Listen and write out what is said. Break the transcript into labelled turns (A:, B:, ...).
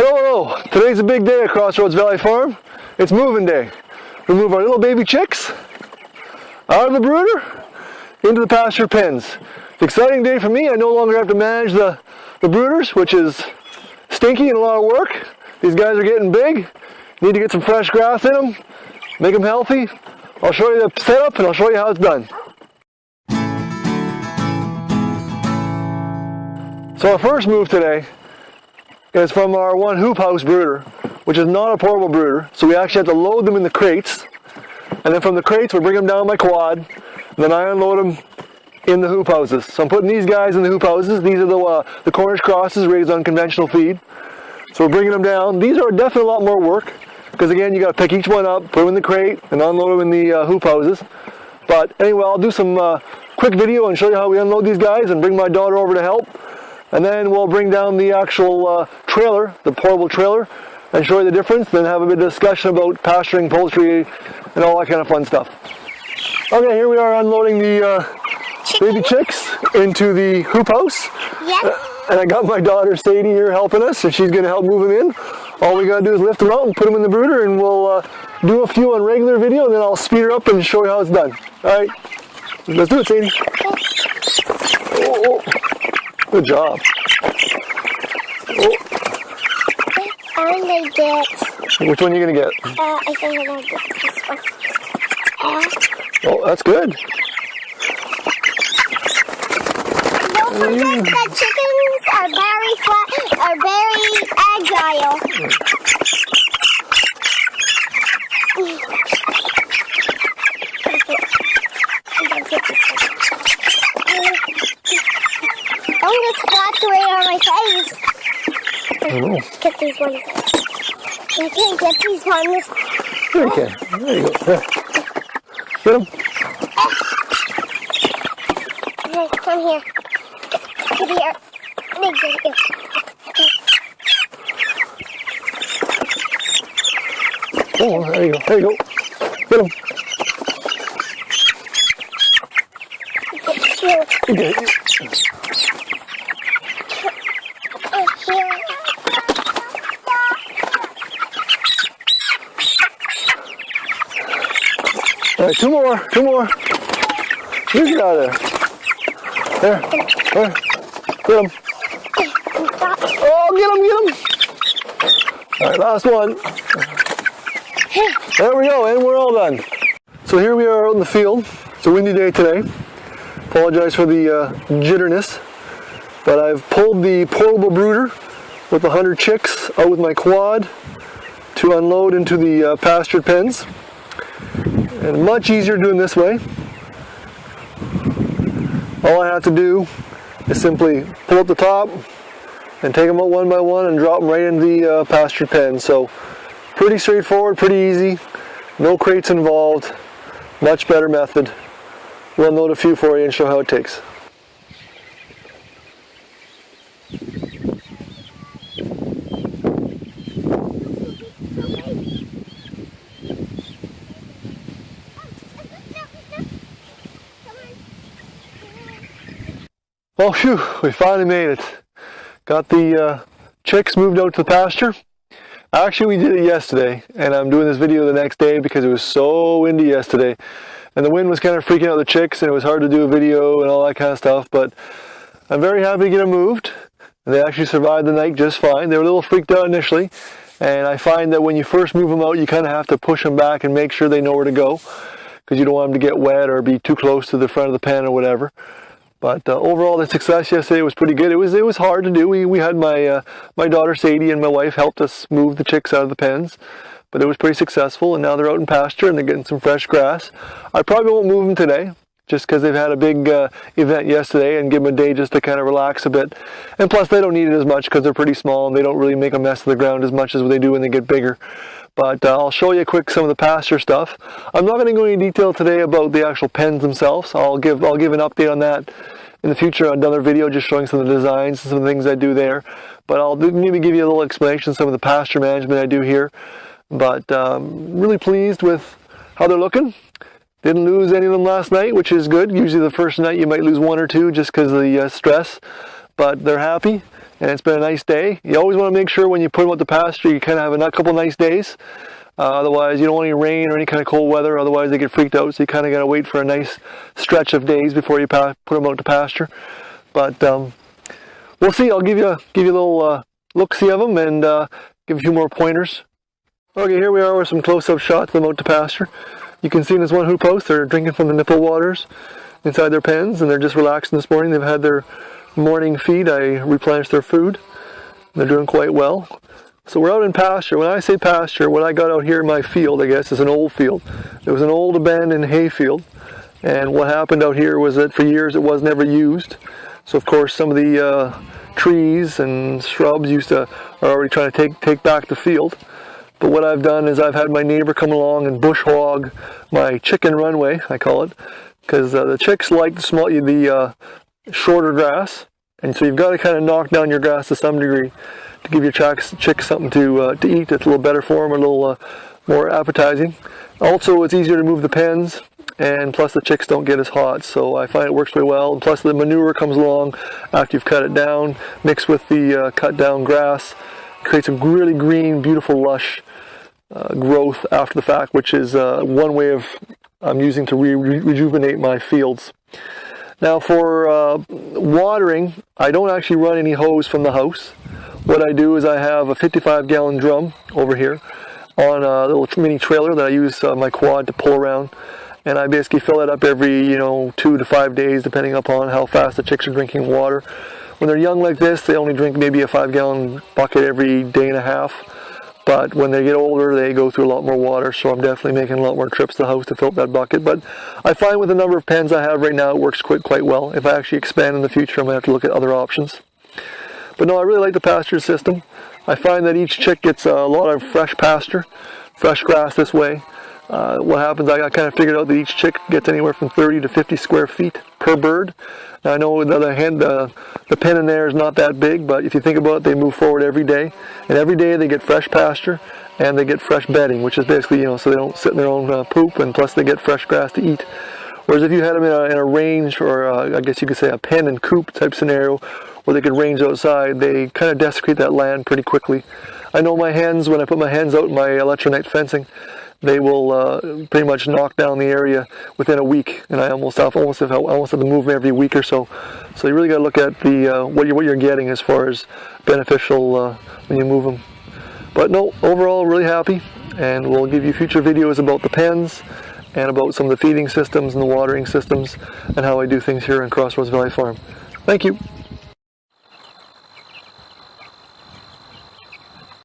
A: Hello, hello. Today's a big day at Crossroads Valley Farm. It's moving day. We move our little baby chicks out of the brooder into the pasture pens. It's an exciting day for me. I no longer have to manage the brooders, which is stinky and a lot of work. These guys are getting big. Need to get some fresh grass in them, make them healthy. I'll show you the setup and I'll show you how it's done. So our first move today is from our one hoop house brooder, which is not a portable brooder. So we actually have to load them in the crates. And then from the crates, we bring them down my quad. And then I unload them in the hoop houses. So I'm putting these guys in the hoop houses. These are the Cornish crosses raised on conventional feed. So we're bringing them down. These are definitely a lot more work, because again, you got to pick each one up, put them in the crate, and unload them in the hoop houses. But anyway, I'll do some quick video and show you how we unload these guys and bring my daughter over to help. And then we'll bring down the actual trailer, the portable trailer, and show you the difference. Then have a bit of discussion about pasturing, poultry, and all that kind of fun stuff. Okay, here we are unloading the baby chicks into the hoop house.
B: Yes.
A: And I got my daughter Sadie here helping us, and she's going to help move them in. All we got to do is lift them out and put them in the brooder, and we'll do a few on regular video, and then I'll speed her up and show you how it's done. All right, let's do it, Sadie. Oh. Good job. Oh.
B: I'm going to get...
A: Which one are you going to get?
B: I think I'm going to get this one.
A: Oh, that's good.
B: Don't forget that chickens are very agile. I'm going to splash away on my face. Get these ones. I can't get these ones.
A: There you can. There you go. There. Get them.
B: Okay, come here. Get here. Get here.
A: Oh, there you go. There you go. Get them.
B: Get
A: Okay. All right, two more. You get out of there. There. Get them. Oh, get them. All right, last one. There we go, and we're all done. So here we are out in the field. It's a windy day today. Apologize for the jitterness, but I've pulled the portable brooder with 100 chicks out with my quad to unload into the pastured pens. And much easier doing this way. All I have to do is simply pull up the top and take them out one by one and drop them right into the pasture pen. So pretty straightforward, pretty easy, no crates involved, much better method. We'll unload a few for you and show how it takes. Well, phew, we finally made it. Got the chicks moved out to the pasture. Actually, we did it yesterday, and I'm doing this video the next day because it was so windy yesterday. And the wind was kind of freaking out the chicks, and it was hard to do a video and all that kind of stuff. But I'm very happy to get them moved. They actually survived the night just fine. They were a little freaked out initially. And I find that when you first move them out, you kind of have to push them back and make sure they know where to go, because you don't want them to get wet or be too close to the front of the pen or whatever. But overall, the success yesterday was pretty good. It was hard to do. We had my daughter Sadie and my wife helped us move the chicks out of the pens, but it was pretty successful. And now they're out in pasture and they're getting some fresh grass. I probably won't move them today, just because they've had a big event yesterday, and give them a day just to kind of relax a bit. And plus, they don't need it as much because they're pretty small and they don't really make a mess of the ground as much as they do when they get bigger. But I'll show you quick some of the pasture stuff. I'm not going to go into detail today about the actual pens themselves. I'll give an update on that in the future on another video, just showing some of the designs and some of the things I do there. But I'll maybe give you a little explanation of some of the pasture management I do here. But really pleased with how they're looking. Didn't lose any of them last night, which is good. Usually the first night you might lose one or two just because of the stress. But they're happy, and it's been a nice day. You always want to make sure when you put them out to pasture, you kind of have a couple nice days. Otherwise, you don't want any rain or any kind of cold weather. Otherwise, they get freaked out. So you kind of got to wait for a nice stretch of days before you put them out to pasture. But we'll see. I'll give you a little look-see of them and give a few more pointers. Okay, here we are with some close-up shots of them out to pasture. You can see in this one hoop house, they're drinking from the nipple waters inside their pens, and they're just relaxing this morning. They've had their morning feed. I replenished their food. They're doing quite well. So we're out in pasture. When I say pasture, what I got out here in my field, I guess, is an old field. It was an old abandoned hay field. And what happened out here was that for years it was never used. So of course some of the trees and shrubs are already trying to take back the field. But what I've done is I've had my neighbor come along and bush hog my chicken runway, I call it. Because the chicks like the shorter grass. And so you've got to kind of knock down your grass to some degree to give your chicks something to eat that's a little better for them, or a little more appetizing. Also, it's easier to move the pens, and plus the chicks don't get as hot, so I find it works really well. And plus the manure comes along after you've cut it down, mixed with the cut down grass, creates a really green, beautiful, lush growth after the fact, which is one way I'm using to rejuvenate my fields. Now for watering, I don't actually run any hose from the house. What I do is I have a 55-gallon drum over here on a little mini trailer that I use my quad to pull around, and I basically fill it up every 2 to 5 days depending upon how fast the chicks are drinking water. When they're young like this, they only drink maybe a 5-gallon bucket every day and a half, but when they get older they go through a lot more water, so I'm definitely making a lot more trips to the house to fill up that bucket. But I find with the number of pens I have right now, it works quite well. If I actually expand in the future, I'm going to have to look at other options. But no, I really like the pasture system. I find that each chick gets a lot of fresh pasture, fresh grass this way. What happens, I kind of figured out that each chick gets anywhere from 30 to 50 square feet per bird. Now I know on the other hand, the pen in there is not that big, but if you think about it, they move forward every day. And every day they get fresh pasture and they get fresh bedding, which is basically, so they don't sit in their own poop, and plus they get fresh grass to eat. Whereas if you had them in a range, or I guess you could say a pen and coop type scenario, where they could range outside, they kind of desecrate that land pretty quickly. I know my hens, when I put my hens out in my electronet fencing, they will pretty much knock down the area within a week, and I almost have to move them every week or so. So you really got to look at the what you're getting as far as beneficial when you move them. But no, overall really happy, and we'll give you future videos about the pens and about some of the feeding systems and the watering systems and how I do things here in Crossroads Valley Farm. Thank you.